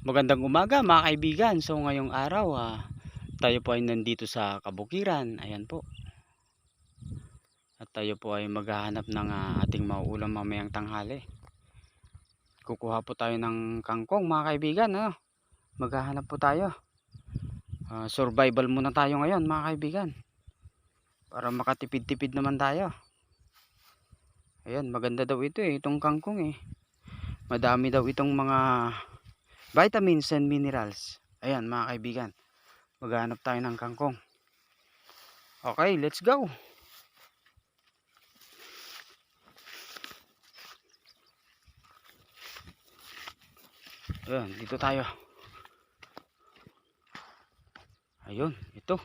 Magandang umaga mga kaibigan. So ngayong araw tayo po ay nandito sa kabukiran. Ayan po. At tayo po ay maghahanap ng ating mauulam mamayang tanghali. Kukuha po tayo ng kangkong mga kaibigan. Maghahanap po tayo. Survival muna tayo ngayon mga kaibigan. Para makatipid-tipid naman tayo. Ayan, maganda daw ito itong kangkong Madami daw itong mga vitamins and minerals. Ayan mga kaibigan, maghanap tayo ng kangkong. Okay, let's go. Ayan, dito tayo. Ayun, ito.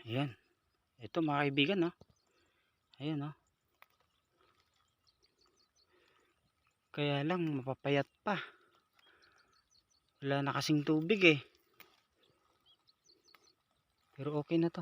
Ayan, ito mga kaibigan Ayan kaya lang mapapayat pa. Wala na kasing tubig pero okay na to.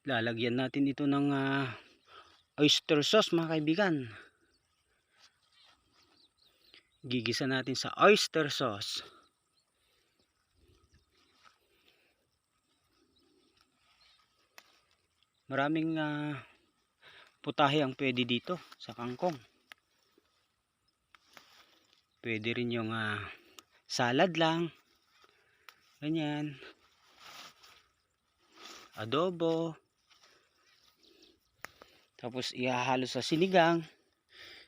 Lalagyan natin ito ng oyster sauce mga kaibigan. Gigisa natin sa oyster sauce. Maraming putahe ang pwede dito sa kangkong. Pwede rin yung salad lang, ganyan, adobo, tapos ihahalo sa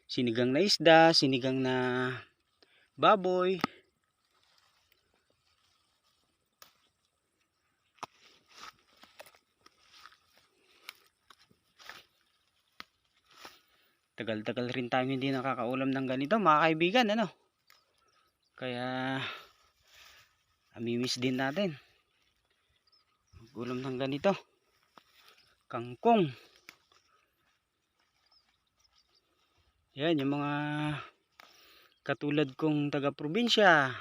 sinigang na isda, sinigang na baboy. Tagal-tagal rin tayo hindi nakakaulam ng ganito mga kaibigan kaya amimiss din natin ulam ng ganito, kangkong. Yan yung mga katulad kong taga probinsya,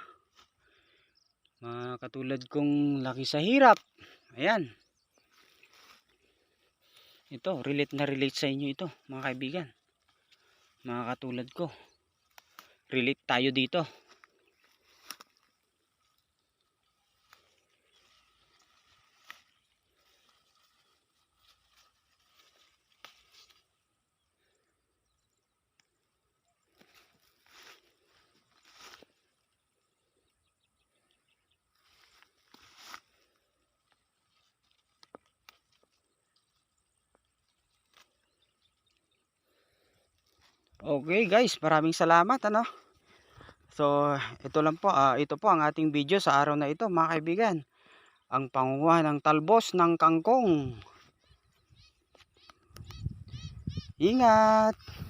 mga katulad kong laki sa hirap. Ayan, ito relate na relate sa inyo ito mga kaibigan, mga katulad ko, relate tayo dito. Okay guys, maraming salamat So ito lang po, ito po ang ating video sa araw na ito mga kaibigan. Ang pangunguha ng talbos ng kangkong. Ingat!